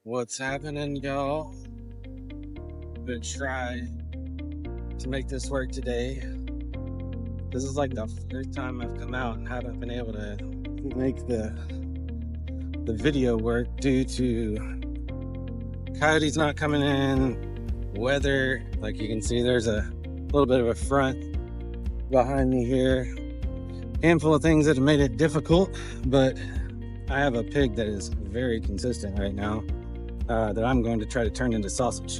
What's happening, y'all? Gonna try to make this work today. This is like the first time I've come out and haven't been able to make the video work due to coyotes not coming in, weather. Like you can see, there's a little bit of a front behind me here. Handful of things that have made it difficult, but I have a pig that is very consistent right now that I'm going to try to turn into sausage.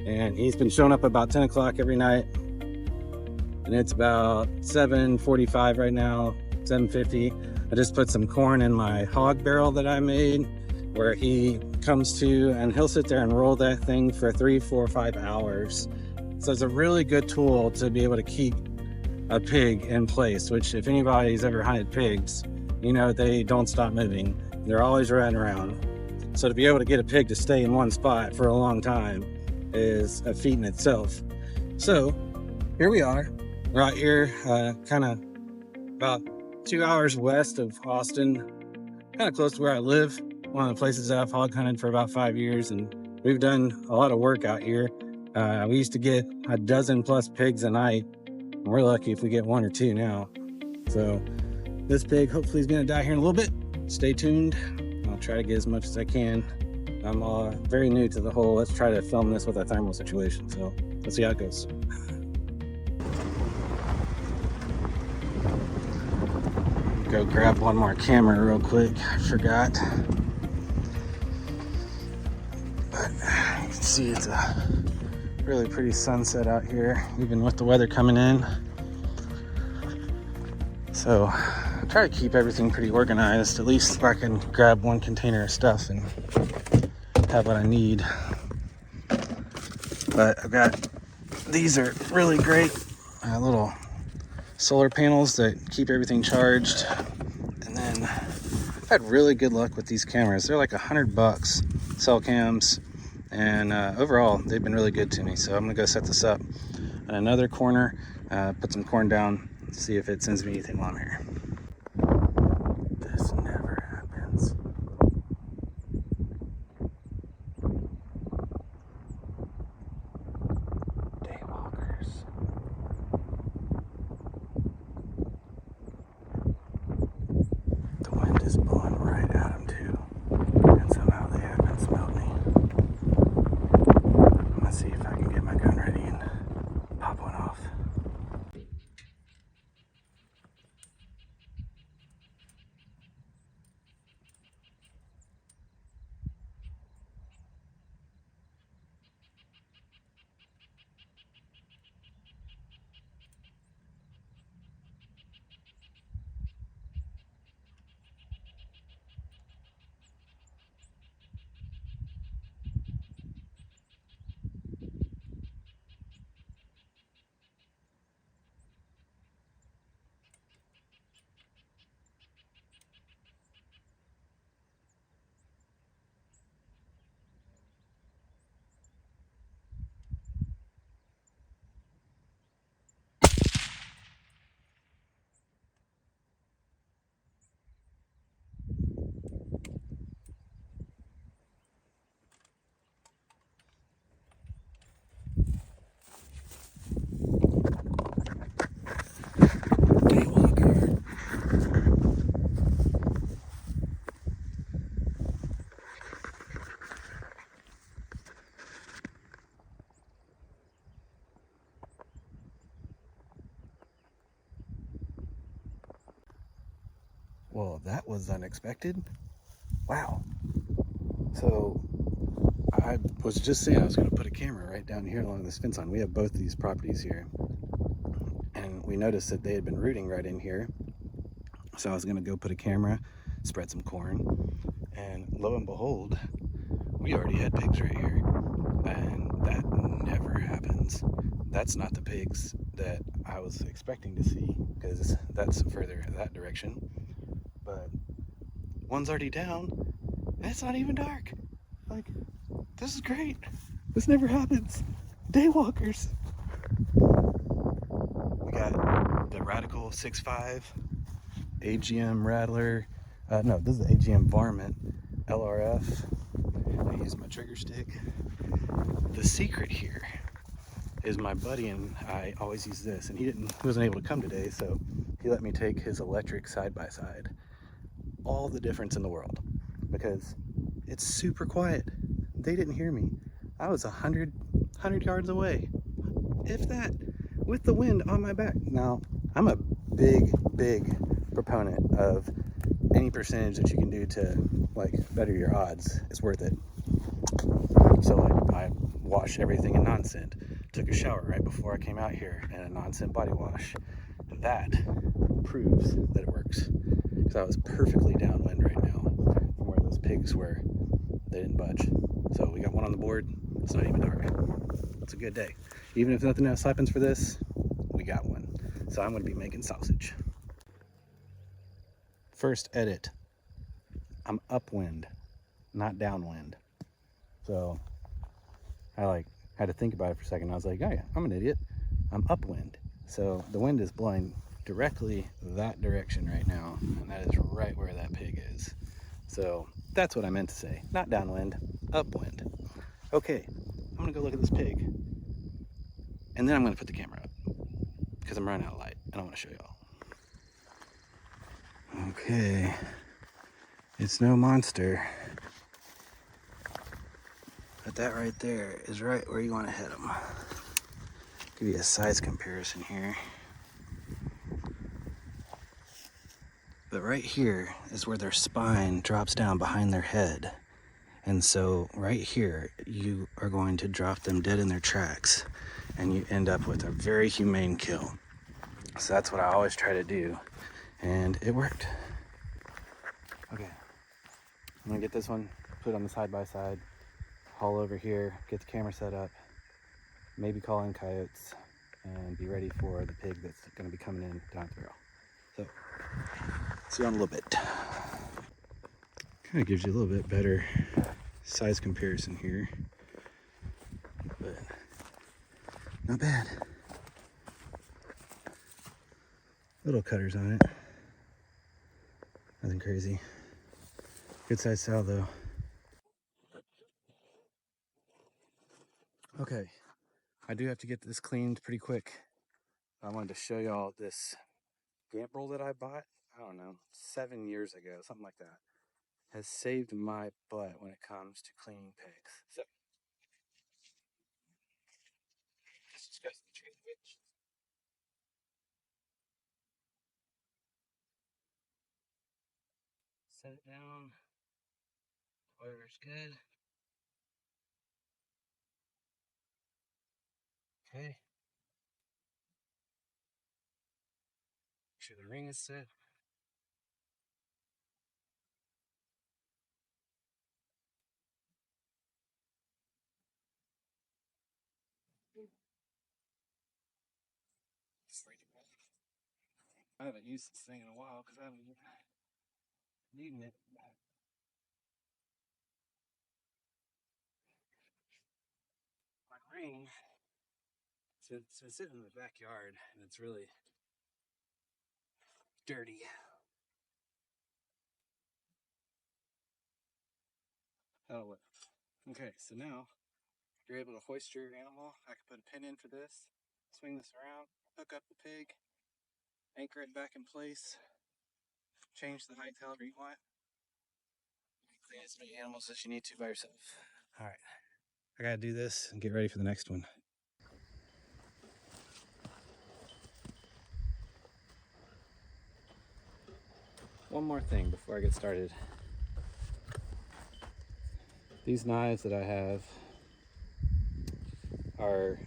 And he's been showing up about 10 o'clock every night, and it's about 7:45 right now, 7:50. I just put some corn in my hog barrel that I made, where he comes to and he'll sit there and roll that thing for 3, 4, 5 hours. So it's a really good tool to be able to keep a pig in place, which if anybody's ever hunted pigs, you know they don't stop moving. They're always running around. So to be able to get a pig to stay in one spot for a long time is a feat in itself. So here we are. We're out here kind of about 2 hours west of Austin, kind of close to where I live. One of the places that I've hog hunted for about 5 years, and we've done a lot of work out here. We used to get a dozen plus pigs a night. And we're lucky if we get 1 or 2 now. So this pig hopefully is going to die here in a little bit. Stay tuned. I'll try to get as much as I can. I'm very new to the whole let's try to film this with a thermal situation, so let's see how it goes. Go grab one more camera real quick. I forgot. But you can see it's a really pretty sunset out here, even with the weather coming in. So I try to keep everything pretty organized, at least where I can grab one container of stuff and have what I need. But I've got, these are really great little solar panels that keep everything charged. And then I've had really good luck with these cameras. They're like $100 cell cams, and overall they've been really good to me. So I'm gonna go set this up in another corner, put some corn down, see if it sends me anything while I'm here. This never happens. Daywalkers. The wind is blowing right at them too, and somehow they haven't smelled me. I'm gonna see if I can get my gun ready and pop one off. Well, that was unexpected. Wow. So I was just saying I was going to put a camera right down here along this fence line. We have both these properties here, and we noticed that they had been rooting right in here. So I was going to go put a camera, spread some corn, and lo and behold, we already had pigs right here. And that never happens. That's not the pigs that I was expecting to see, because that's further that direction. But one's already down, and it's not even dark. Like, this is great. This never happens. Daywalkers. We got the Radical 6.5 AGM Rattler. No, this is the AGM Varmint LRF. And use my trigger stick. The secret here is my buddy and I always use this, and he wasn't able to come today, so he let me take his electric side-by-side. All the difference in the world, because it's super quiet. They didn't hear me. I was 100 yards away, if that, with the wind on my back. Now, I'm a big proponent of any percentage that you can do to like better your odds. It's worth it. So like, I washed everything in non-scent, took a shower right before I came out here in a non-scent body wash. That proves that it works, because I was perfectly downwind right now from where those pigs were. They didn't budge. So we got one on the board. It's not even dark. It's a good day. Even if nothing else happens for this, we got one. So I'm going to be making sausage. First edit. I'm upwind, not downwind. So I had to think about it for a second. I was like, oh yeah, I'm an idiot. I'm upwind. So the wind is blowing directly that direction right now, and that is right where that pig is. So that's what I meant to say. Not downwind, upwind. Okay, I'm gonna go look at this pig, and then I'm gonna put the camera up, because I'm running out of light, and I wanna show y'all. Okay, it's no monster, but that right there is right where you wanna hit him. Give you a size comparison here. But right here is where their spine drops down behind their head. And so right here, you are going to drop them dead in their tracks, and you end up with a very humane kill. So that's what I always try to do, and it worked. Okay, I'm gonna get this one, put it on the side-by-side, haul over here, get the camera set up, maybe call in coyotes, and be ready for the pig that's gonna be coming in down the barrel. So, see you in a little bit. Kind of gives you a little bit better size comparison here, but not bad. Little cutters on it, nothing crazy. Good size sow though. Okay, I do have to get this cleaned pretty quick. I wanted to show y'all this gambrel that I bought, I don't know, 7 years ago, something like that. Has saved my butt when it comes to cleaning pigs. So, let's just go to the tree switch. Set it down. Oil's good. Okay. Make sure the ring is set. I haven't used this thing in a while because I haven't needed it. My ring, so it's sitting in the backyard and it's really dirty. That'll work. Okay, so now you're able to hoist your animal. I can put a pin in for this, swing this around, hook up the pig, anchor it back in place, change the height however you want. Clean as many animals as you need to by yourself. All right, I gotta do this and get ready for the next one. One more thing before I get started. These knives that I have are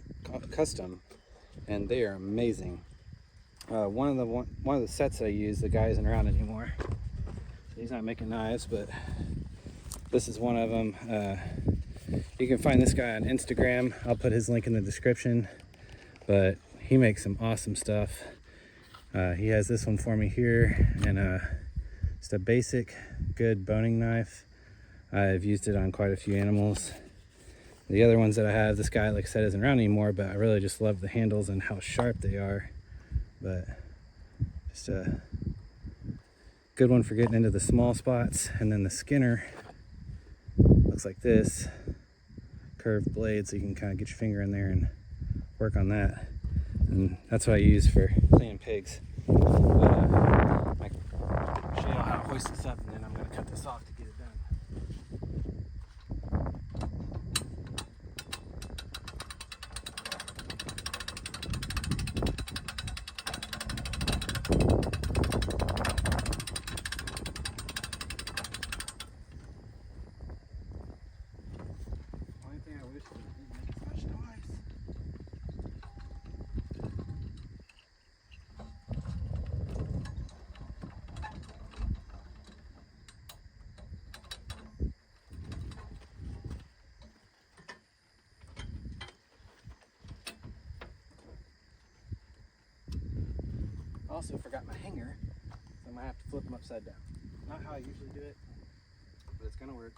custom, and they are amazing. One of the sets that I use, the guy isn't around anymore. He's not making knives, but this is one of them. You can find this guy on Instagram. I'll put his link in the description, but he makes some awesome stuff. He has this one for me here, and just a basic good boning knife. I've used it on quite a few animals. The other ones that I have, this guy, like I said, isn't around anymore, but I really just love the handles and how sharp they are. But just a good one for getting into the small spots. And then the Skinner, a looks like this. Curved blade, so you can kind of get your finger in there and work on that. And that's what I use for cleaning pigs. I show you how to hoist this up, and then I'm going to cut this off to get it done. Only thing I wish was it didn't make as much noise. Also forgot my hanger, so I might have to flip them upside down. Not how I usually do it, but it's gonna work.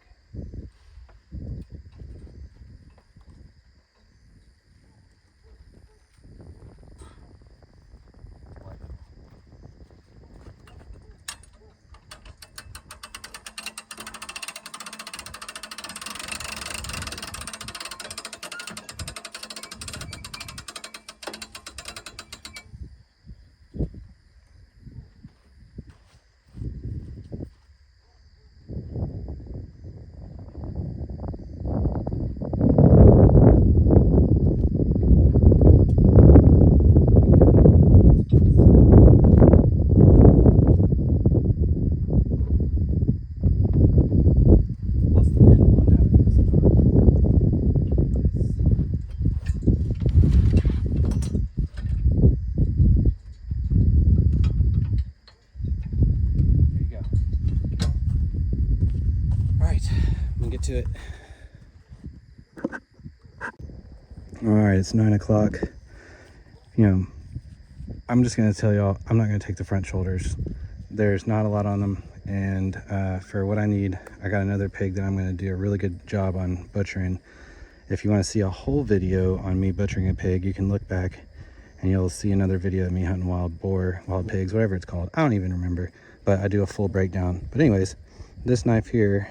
To it. All right, it's 9 o'clock. You know, I'm just gonna tell y'all, I'm not gonna take the front shoulders. There's not a lot on them, and for what I need, I got another pig that I'm gonna do a really good job on butchering. If you want to see a whole video on me butchering a pig, you can look back and you'll see another video of me hunting wild boar, wild pigs, whatever it's called. I don't even remember, but I do a full breakdown. But anyways, this knife here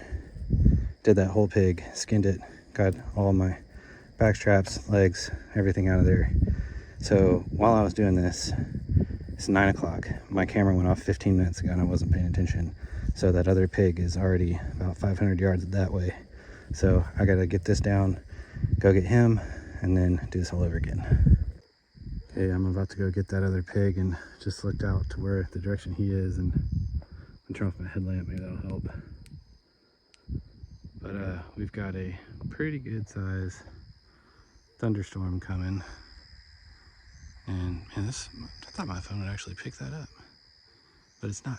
did that whole pig, skinned it, got all my back straps, legs, everything out of there. So while I was doing this, it's 9 o'clock. My camera went off 15 minutes ago and I wasn't paying attention. So that other pig is already about 500 yards that way. So I gotta get this down, go get him, and then do this all over again. Okay, I'm about to go get that other pig and just looked out to where the direction he is, and I'm turning off my headlamp, maybe that'll help. But we've got a pretty good size thunderstorm coming. And man, I thought my phone would actually pick that up, but it's not.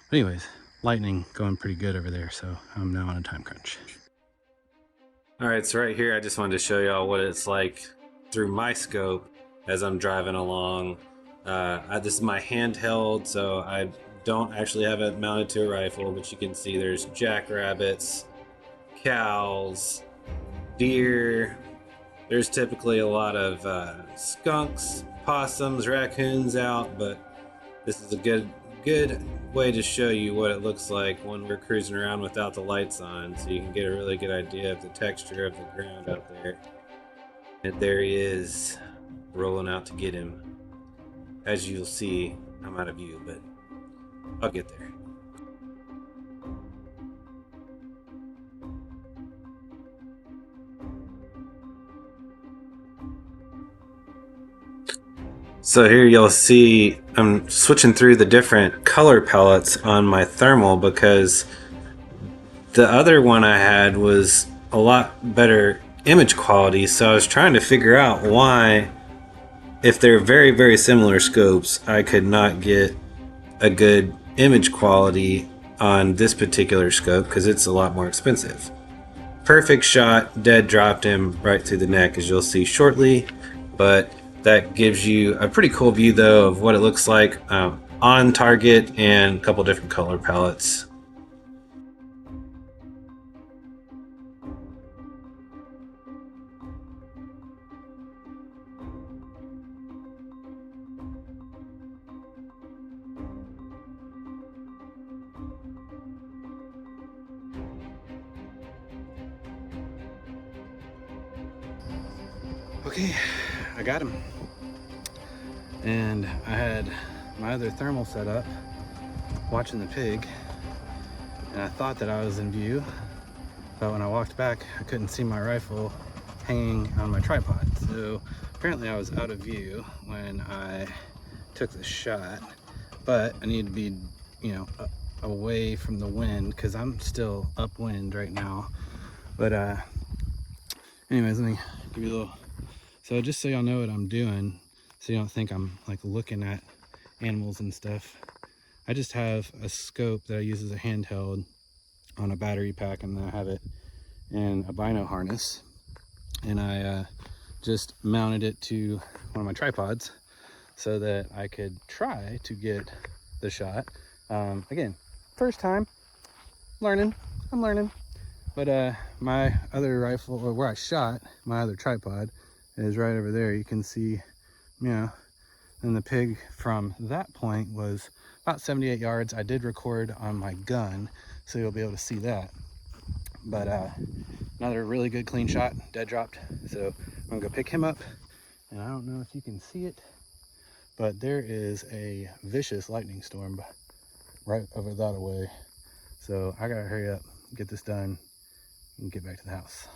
But anyways, lightning going pretty good over there, so I'm now on a time crunch. All right, so right here, I just wanted to show y'all what it's like through my scope as I'm driving along. This is my handheld, so I don't actually have it mounted to a rifle, but you can see there's jackrabbits, cows, deer. There's typically a lot of skunks, possums, raccoons out, but this is a good way to show you what it looks like when we're cruising around without the lights on, so you can get a really good idea of the texture of the ground out there. And there he is, rolling out to get him. As you'll see, I'm out of view, but I'll get there. So here you'll see I'm switching through the different color palettes on my thermal, because the other one I had was a lot better image quality, so I was trying to figure out why, if they're very similar scopes, I could not get a good image quality on this particular scope, because it's a lot more expensive. Perfect shot, dead dropped him right through the neck, as you'll see shortly, but that gives you a pretty cool view though of what it looks like on target, and a couple different color palettes. Okay, I got him. And I had my other thermal set up, watching the pig, and I thought that I was in view, but when I walked back, I couldn't see my rifle hanging on my tripod. So apparently I was out of view when I took the shot, but I need to be, you know, away from the wind because I'm still upwind right now. But anyways, let me give you a little, so just so y'all know what I'm doing, so you don't think I'm like looking at animals and stuff. I just have a scope that I use as a handheld on a battery pack, and then I have it in a bino harness, and I just mounted it to one of my tripods so that I could try to get the shot. Again, first time learning, I'm learning. But my other rifle, or where I shot, my other tripod is right over there. You can see, you know, and the pig from that point was about 78 yards. I did record on my gun, so you'll be able to see that. But another really good clean shot, dead dropped. So I'm gonna go pick him up, and I don't know if you can see it, but there is a vicious lightning storm right over that way. So I gotta hurry up, get this done, and get back to the house.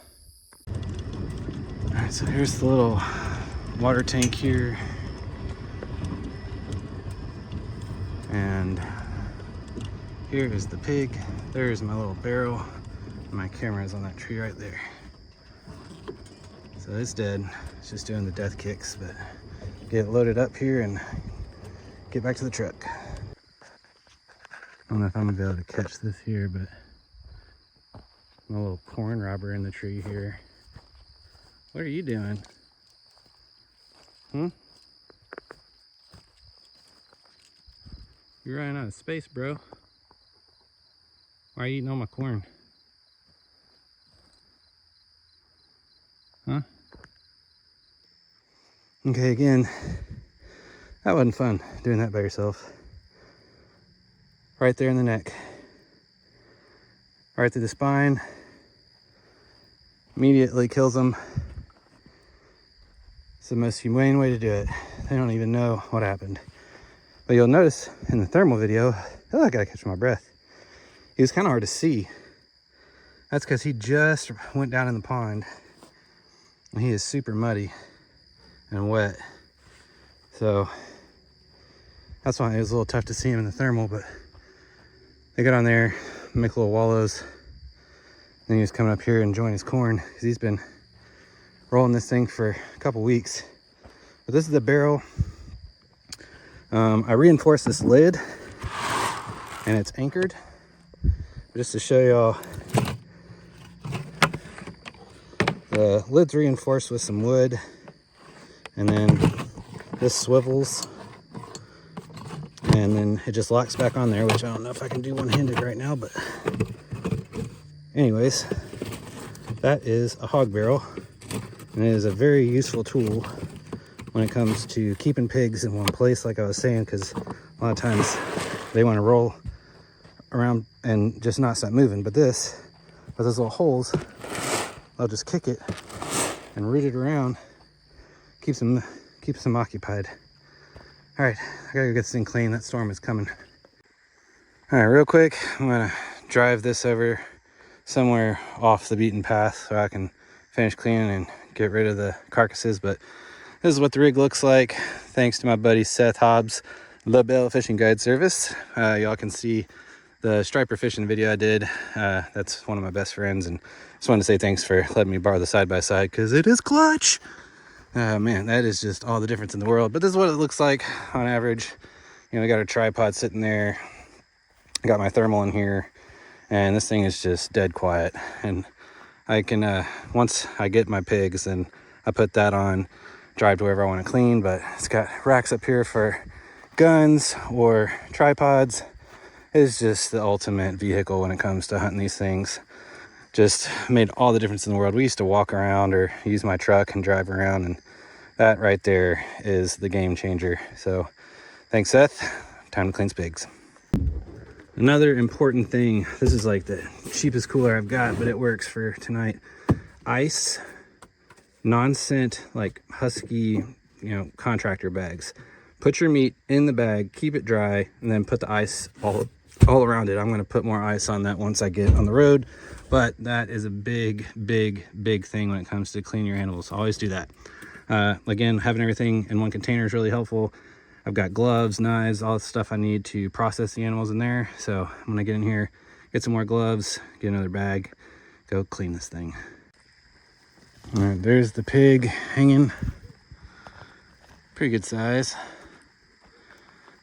All right, so here's the little water tank here. And here is the pig. There's my little barrel. My camera is on that tree right there. So it's dead. It's just doing the death kicks, but get it loaded up here and get back to the truck. I don't know if I'm gonna be able to catch this here, but my little corn robber in the tree here. What are you doing? Hmm? You're running out of space, bro. Why are you eating all my corn? Huh? Okay, again, that wasn't fun doing that by yourself. Right there in the neck. Right through the spine. Immediately kills them. It's the most humane way to do it. They don't even know what happened. But you'll notice in the thermal video, oh, I gotta catch my breath. He was kind of hard to see. That's because he just went down in the pond, and he is super muddy and wet. So that's why it was a little tough to see him in the thermal, but they got on there, make little wallows. Then he was coming up here and enjoying his corn because he's been rolling this thing for a couple weeks. But this is the barrel. I reinforced this lid and it's anchored. But just to show y'all, the lid's reinforced with some wood, and then this swivels, and then it just locks back on there, which I don't know if I can do one-handed right now, but anyways, that is a hog barrel, and it is a very useful tool when it comes to keeping pigs in one place, like I was saying, because a lot of times they want to roll around and just not stop moving. But this, with those little holes, I'll just kick it and root it around, keeps them occupied. All right, I gotta go get this thing clean. That storm is coming. All right, real quick, I'm gonna drive this over somewhere off the beaten path so I can finish cleaning and get rid of the carcasses. But this is what the rig looks like, thanks to my buddy Seth Hobbs, La Belle Fishing Guide Service. Y'all can see the striper fishing video I did. That's one of my best friends, and just wanted to say thanks for letting me borrow the side-by-side because it is clutch. Man, that is just all the difference in the world. But this is what it looks like on average. You know, I got a tripod sitting there, I got my thermal in here, and this thing is just dead quiet. And I can, once I get my pigs, then I put that on, drive to wherever I want to clean. But it's got racks up here for guns or tripods. It's just the ultimate vehicle when it comes to hunting these things. Just made all the difference in the world. We used to walk around or use my truck and drive around, and that right there is the game changer. So thanks, Seth. Time to clean pigs. Another important thing, this is like the cheapest cooler I've got, but it works for tonight. Ice non-scent, like husky, contractor bags. Put your meat in the bag, keep it dry, and then put the ice all around it. I'm going to put more ice on that once I get on the road, but that is a big thing when it comes to cleaning your animals. Always do that. Again, having everything in one container is really helpful. I've got gloves, knives, all the stuff I need to process the animals in there. So I'm gonna get in here, get some more gloves, get another bag, go clean this thing. All right, there's the pig hanging. Pretty good size.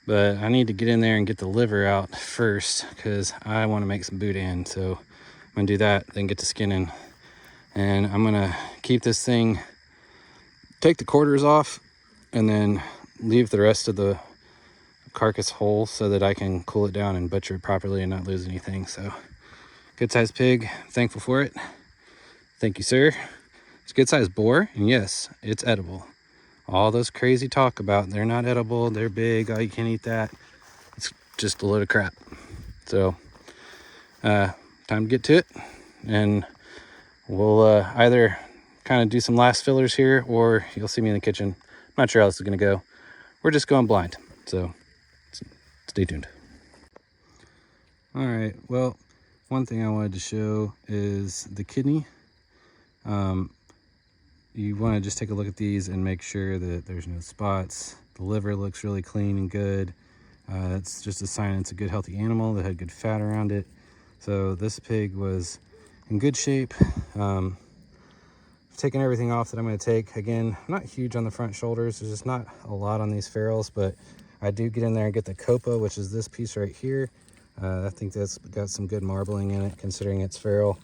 But I need to get in there and get the liver out first because I want to make some boudin. So I'm gonna do that, then get the skin in. And I'm gonna keep this thing, take the quarters off, and then leave the rest of the carcass whole so that I can cool it down and butcher it properly and not lose anything. So good sized pig, thankful for it. Thank you, sir. It's a good sized boar, and yes, it's edible. All those crazy talk about they're not edible, they're big, oh, you can't eat that. It's just a load of crap. So time to get to it, and we'll either kind of do some last fillers here, or you'll see me in the kitchen. I'm not sure how this is gonna go. We're just going blind, so stay tuned. All right, well, one thing I wanted to show is the kidney. You want to just take a look at these and make sure that there's no spots. The liver looks really clean and good. That's just a sign it's a good healthy animal that had good fat around it. So this pig was in good shape. I've taken everything off that I'm going to take. Again, I'm not huge on the front shoulders. There's just not a lot on these ferals, but I do get in there and get the copa, which is this piece right here. I think that's got some good marbling in it considering it's feral.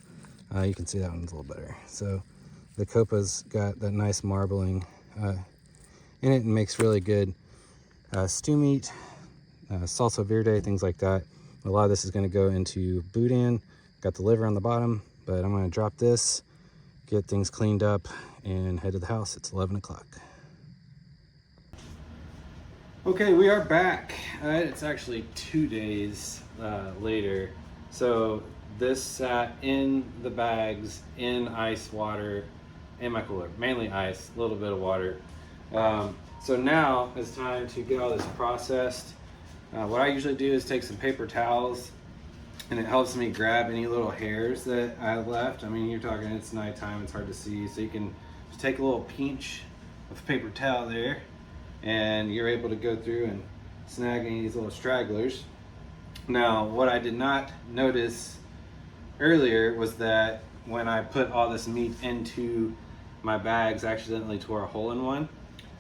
You can see that one's a little better. So the copa's got that nice marbling in it and makes really good stew meat, salsa verde, things like that. A lot of this is going to go into boudin. Got the liver on the bottom, but I'm going to drop this, get things cleaned up, and head to the house. It's 11 o'clock. Okay, we are back. It's actually 2 days later. So this sat in the bags in ice water in my cooler, mainly ice, a little bit of water. So now it's time to get all this processed. What I usually do is take some paper towels, and it helps me grab any little hairs that I left. I mean, you're talking, it's nighttime, it's hard to see, so you can just take a little pinch of paper towel there, and you're able to go through and snag any of these little stragglers. Now, what I did not notice earlier was that when I put all this meat into my bags, I accidentally tore a hole in one.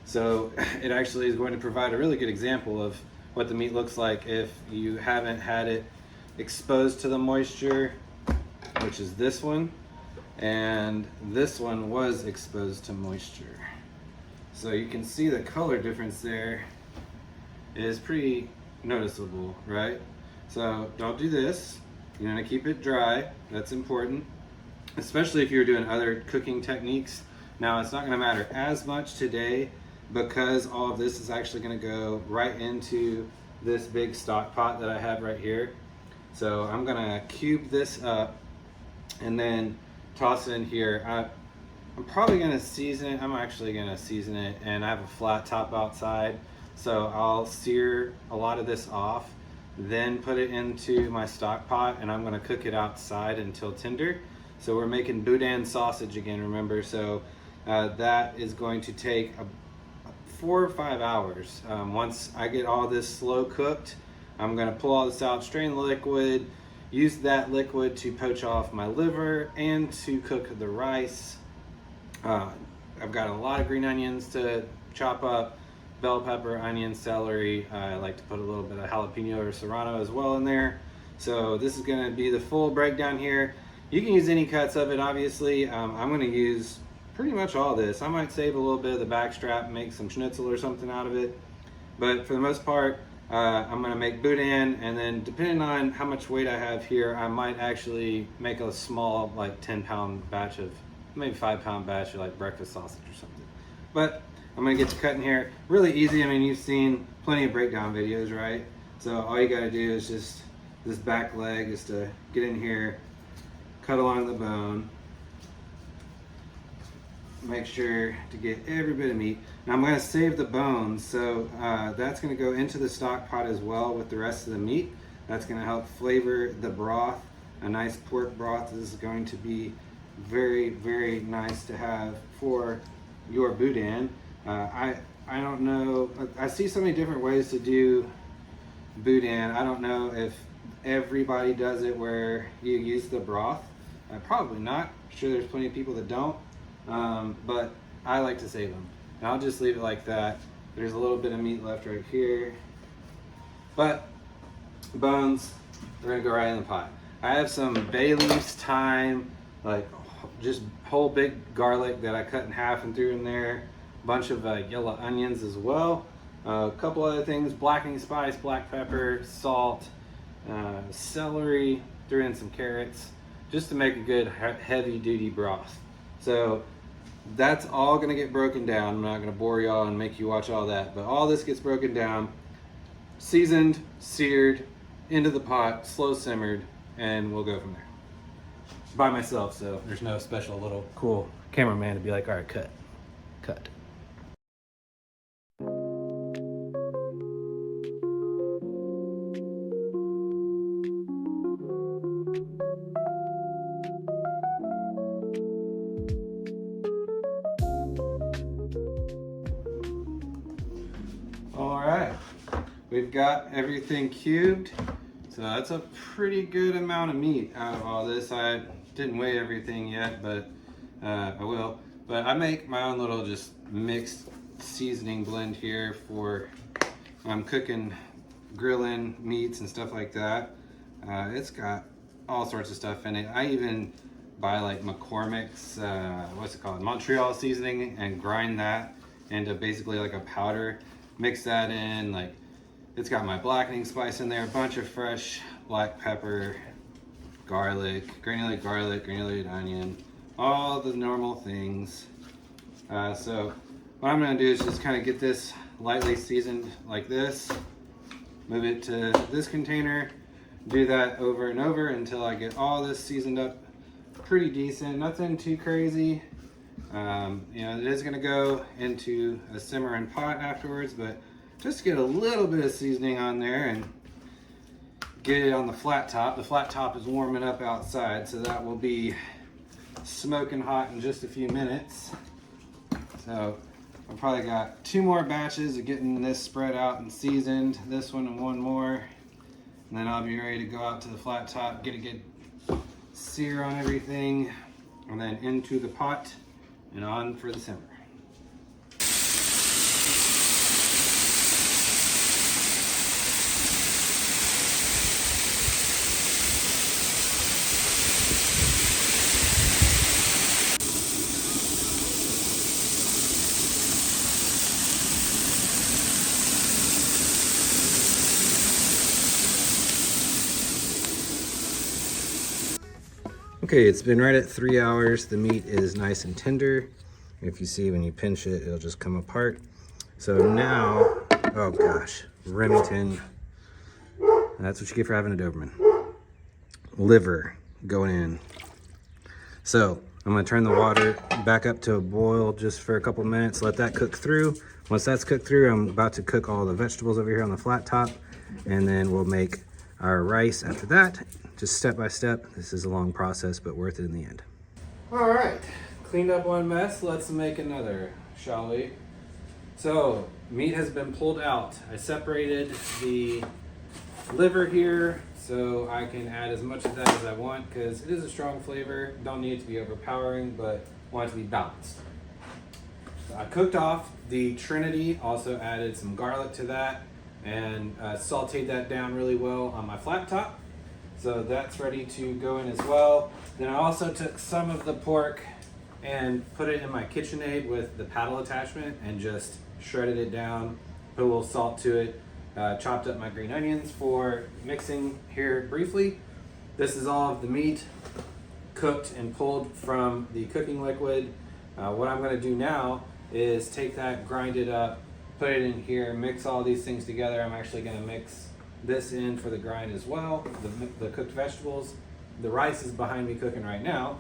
So it actually is going to provide a really good example of what the meat looks like if you haven't had it exposed to the moisture, which is this one, and this one was exposed to moisture. So you can see the color difference there is pretty noticeable, right? So don't do this. You want to keep it dry. That's important, especially if you're doing other cooking techniques. Now, it's not going to matter as much today because all of this is actually going to go right into this big stock pot that I have right here. So I'm going to cube this up and then toss it in here. I'm probably going to season it. I'm actually going to season it, and I have a flat top outside. So I'll sear a lot of this off, then put it into my stock pot, and I'm going to cook it outside until tender. So we're making boudin sausage again, remember? So that is going to take 4 or 5 hours. Once I get all this slow cooked, I'm going to pull all this out, strain the liquid, use that liquid to poach off my liver and to cook the rice. I've got a lot of green onions to chop up, bell pepper, onion, celery. I like to put a little bit of jalapeno or serrano as well in there. So this is going to be the full breakdown here. You can use any cuts of it, obviously. I'm going to use pretty much all this. I might save a little bit of the back strap and make some schnitzel or something out of it. But for the most part, I'm going to make boudin, and then depending on how much weight I have here, I might actually make a small, like 10-pound batch of, maybe 5-pound batch of like breakfast sausage or something. But I'm going to get to cutting here. Really easy. I mean, you've seen plenty of breakdown videos, right? So all you got to do is just, this back leg is to get in here, cut along the bone, make sure to get every bit of meat. Now I'm going to save the bones, so that's going to go into the stock pot as well with the rest of the meat. That's going to help flavor the broth. A nice pork broth is going to be very, very nice to have for your boudin. I don't know, I see so many different ways to do boudin. I don't know if everybody does it where you use the broth. Probably not. I'm sure there's plenty of people that don't, but I like to save them. And I'll just leave it like that. There's a little bit of meat left right here, but bones, they're gonna go right in the pot. I have some bay leaves, thyme, like just whole big garlic that I cut in half and threw in there. A bunch of yellow onions as well. A couple other things, blackening spice, black pepper, salt, celery, threw in some carrots, just to make a good heavy duty broth. So that's all gonna get broken down. I'm not gonna bore y'all and make you watch all that, but all this gets broken down, seasoned, seared, into the pot, slow simmered, and we'll go from there. By myself, so there's no special little cool cameraman to be like, all right, cut. All right, we've got everything cubed. So that's a pretty good amount of meat out of all this. I didn't weigh everything yet, but I will. But I make my own little just mixed seasoning blend here for I'm cooking, grilling meats and stuff like that. It's got all sorts of stuff in it. I even buy like McCormick's, what's it called? Montreal seasoning, and grind that into basically like a powder. Mix that in, like it's got my blackening spice in there, a bunch of fresh black pepper, garlic, granulated onion, all the normal things. So what I'm gonna do is just kind of get this lightly seasoned like this, move it to this container, do that over and over until I get all this seasoned up pretty decent, nothing too crazy. You know, it is gonna go into a simmering pot afterwards, but just get a little bit of seasoning on there and get it on the flat top. The flat top is warming up outside, so that will be smoking hot in just a few minutes. So I've probably got 2 more batches of getting this spread out and seasoned, this one and 1 more. And then I'll be ready to go out to the flat top, get a good sear on everything, and then into the pot and on for the simmer. Okay, it's been right at 3 hours. The meat is nice and tender. If you see when you pinch it, it'll just come apart. So now, oh gosh, Remington. That's what you get for having a Doberman. Liver going in. So I'm gonna turn the water back up to a boil just for a couple minutes, let that cook through. Once that's cooked through, I'm about to cook all the vegetables over here on the flat top, and then we'll make our rice after that. Just step by step. This is a long process, but worth it in the end. All right, cleaned up one mess. Let's make another, shall we? So, meat has been pulled out. I separated the liver here so I can add as much of that as I want because it is a strong flavor. Don't need it to be overpowering, but want it to be balanced. So I cooked off the Trinity, also added some garlic to that, and sauteed that down really well on my flat top. So that's ready to go in as well. Then I also took some of the pork and put it in my KitchenAid with the paddle attachment and just shredded it down, put a little salt to it, chopped up my green onions for mixing here briefly. This is all of the meat cooked and pulled from the cooking liquid. What I'm gonna do now is take that, grind it up, put it in here, mix all these things together. I'm actually gonna mix this in for the grind as well, the cooked vegetables. The rice is behind me cooking right now.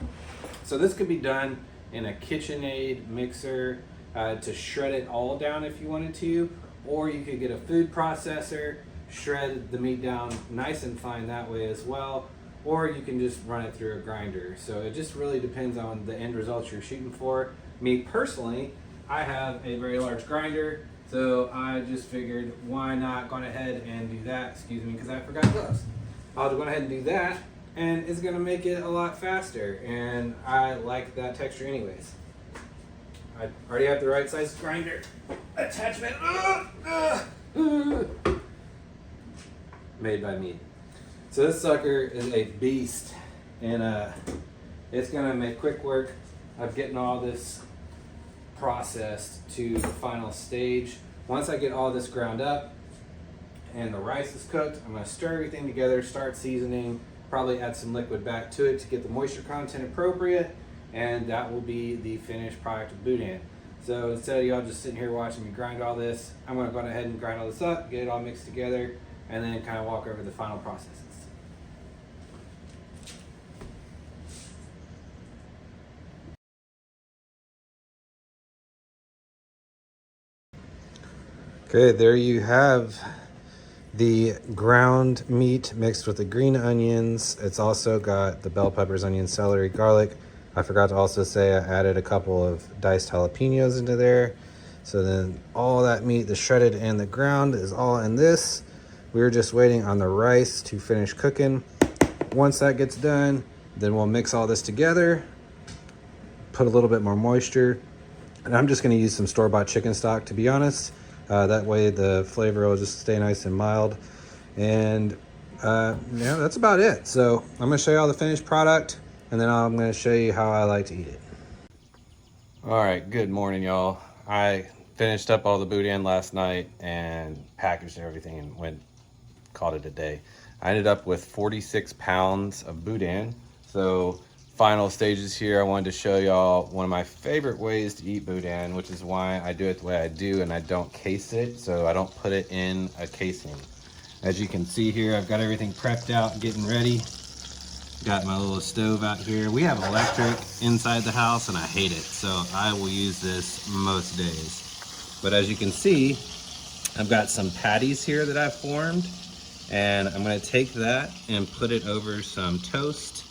So this could be done in a KitchenAid mixer to shred it all down if you wanted to, or you could get a food processor, shred the meat down nice and fine that way as well, or you can just run it through a grinder. So it just really depends on the end results you're shooting for. Me personally, I have a very large grinder, so I just figured why not go ahead and do that. Excuse me, because I forgot gloves. I'll go ahead and do that, and it's gonna make it a lot faster, and I like that texture anyways. I already have the right size grinder attachment. Made by me. So this sucker is a beast, and it's gonna make quick work of getting all this processed to the final stage. Once I get all this ground up and the rice is cooked, I'm gonna stir everything together, start seasoning, probably add some liquid back to it to get the moisture content appropriate, and that will be the finished product of Boudin. So instead of y'all just sitting here watching me grind all this, I'm gonna go ahead and grind all this up, get it all mixed together, and then kind of walk over the final processes. Okay, there you have the ground meat mixed with the green onions. It's also got the bell peppers, onions, celery, garlic. I forgot to also say I added a couple of diced jalapenos into there. So then all that meat, the shredded and the ground, is all in this. We're just waiting on the rice to finish cooking. Once that gets done, then we'll mix all this together, put a little bit more moisture, and I'm just gonna use some store-bought chicken stock, to be honest. That way the flavor will just stay nice and mild. And yeah, that's about it. So I'm gonna show you all the finished product, and then I'm gonna show you how I like to eat it. All right, good morning, y'all. I finished up all the Boudin last night and packaged everything and called it a day. I ended up with 46 pounds of Boudin. So final stages here, I wanted to show y'all one of my favorite ways to eat Boudin, which is why I do it the way I do, and I don't case it, so I don't put it in a casing. As you can see here, I've got everything prepped out, getting ready. Got my little stove out here. We have electric inside the house and I hate it, so I will use this most days. But as you can see, I've got some patties here that I've formed, and I'm gonna take that and put it over some toast,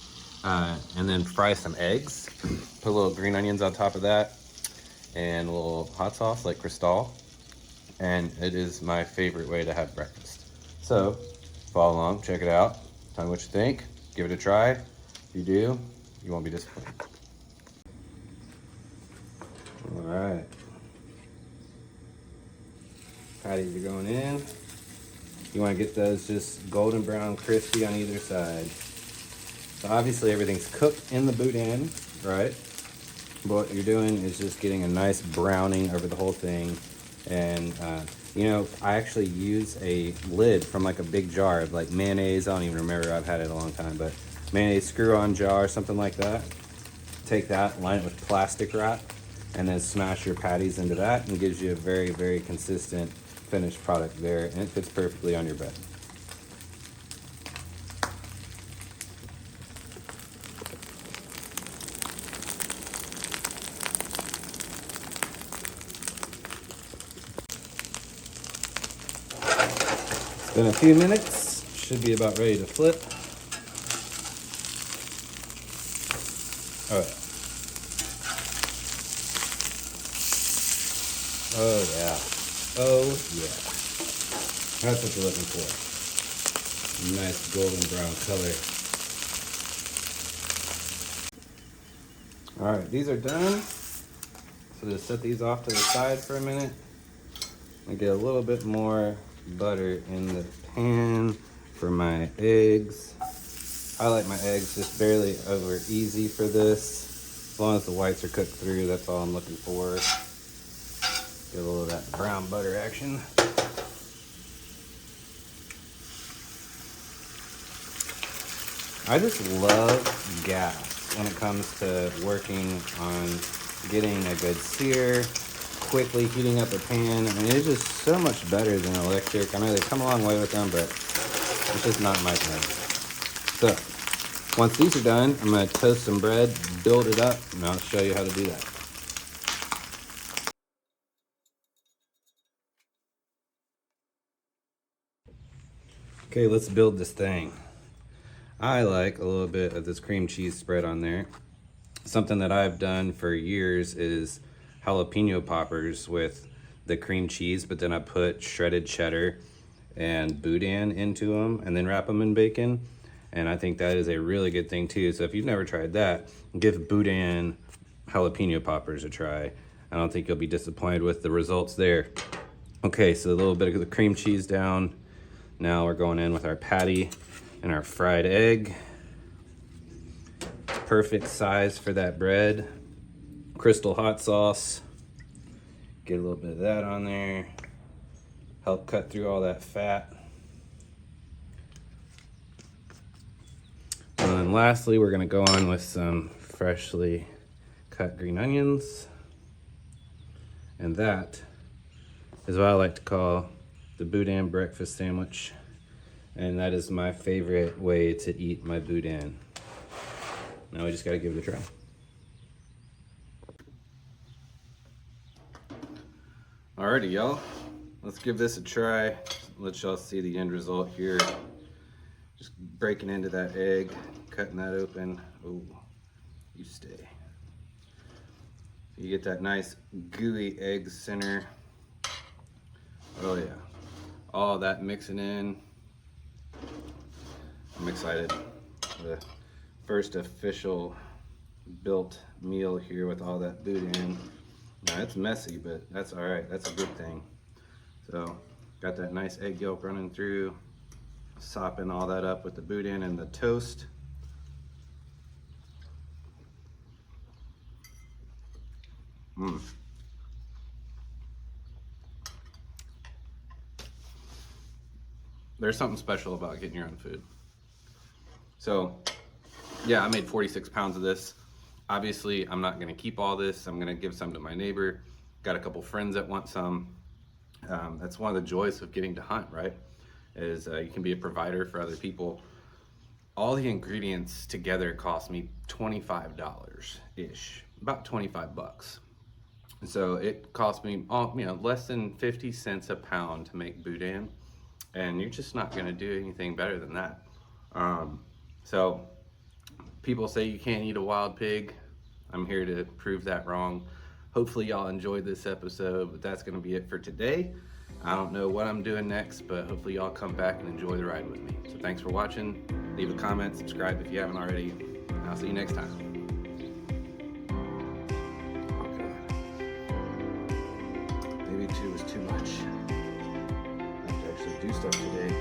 and then fry some eggs. Put a little green onions on top of that, and a little hot sauce like Cristal. And it is my favorite way to have breakfast. So follow along, check it out, tell me what you think. Give it a try. If you do, you won't be disappointed. All right. Patties are going in. You want to get those just golden brown, crispy on either side. So obviously everything's cooked in the Boudin, right? But what you're doing is just getting a nice browning over the whole thing. And you know, I actually use a lid from like a big jar of like mayonnaise. I don't even remember, I've had it a long time, but mayonnaise screw-on jar, something like that. Take that, line it with plastic wrap, and then smash your patties into that, and it gives you a very, very consistent finished product there, and it fits perfectly on your bread. In a few minutes, should be about ready to flip. Oh yeah. Oh yeah. Oh yeah. That's what you're looking for. Nice golden brown color. All right, these are done. So just set these off to the side for a minute. And get a little bit more butter in the pan for my eggs. I like my eggs just barely over easy for this. As long as the whites are cooked through, that's all I'm looking for. Get a little of that brown butter action. I just love gas when it comes to working on getting a good sear, quickly heating up a pan. I mean, it's just so much better than electric. I know they come a long way with them, but it's just not my thing. So Once these are done, I'm gonna toast some bread, build it up, and I'll show you how to do that. Okay, let's build this thing. I like a little bit of this cream cheese spread on there. Something that I've done for years is jalapeno poppers with the cream cheese, but then I put shredded cheddar and Boudin into them and then wrap them in bacon. And I think that is a really good thing too. So if you've never tried that, give Boudin jalapeno poppers a try. I don't think you'll be disappointed with the results there. Okay, so a little bit of the cream cheese down. Now we're going in with our patty and our fried egg. Perfect size for that bread. Crystal hot sauce. Get a little bit of that on there. Help cut through all that fat. And then lastly, we're gonna go on with some freshly cut green onions. And that is what I like to call the Boudin breakfast sandwich. And that is my favorite way to eat my Boudin. Now we just gotta give it a try. Alrighty, y'all. Let's give this a try. Let y'all see the end result here. Just breaking into that egg, cutting that open. Oh, you stay. You get that nice gooey egg center. Oh yeah. All that mixing in. I'm excited. The first official built meal here with all that Boudin. Now it's messy, but that's all right. That's a good thing. So got that nice egg yolk running through, sopping all that up with the Boudin and the toast. There's something special about getting your own food. So yeah, I made 46 pounds of this. Obviously, I'm not gonna keep all this. I'm gonna give some to my neighbor. Got a couple friends that want some. That's one of the joys of getting to hunt, right? Is you can be a provider for other people. All the ingredients together cost me $25-ish, about 25 bucks. So it cost me, less than 50 cents a pound to make Boudin, and you're just not gonna do anything better than that. So people say you can't eat a wild pig. I'm here to prove that wrong. Hopefully y'all enjoyed this episode, but that's gonna be it for today. I don't know what I'm doing next, but hopefully y'all come back and enjoy the ride with me. So thanks for watching. Leave a comment, subscribe if you haven't already, and I'll see you next time. Oh God. Maybe 2 was too much. I have to actually do stuff today.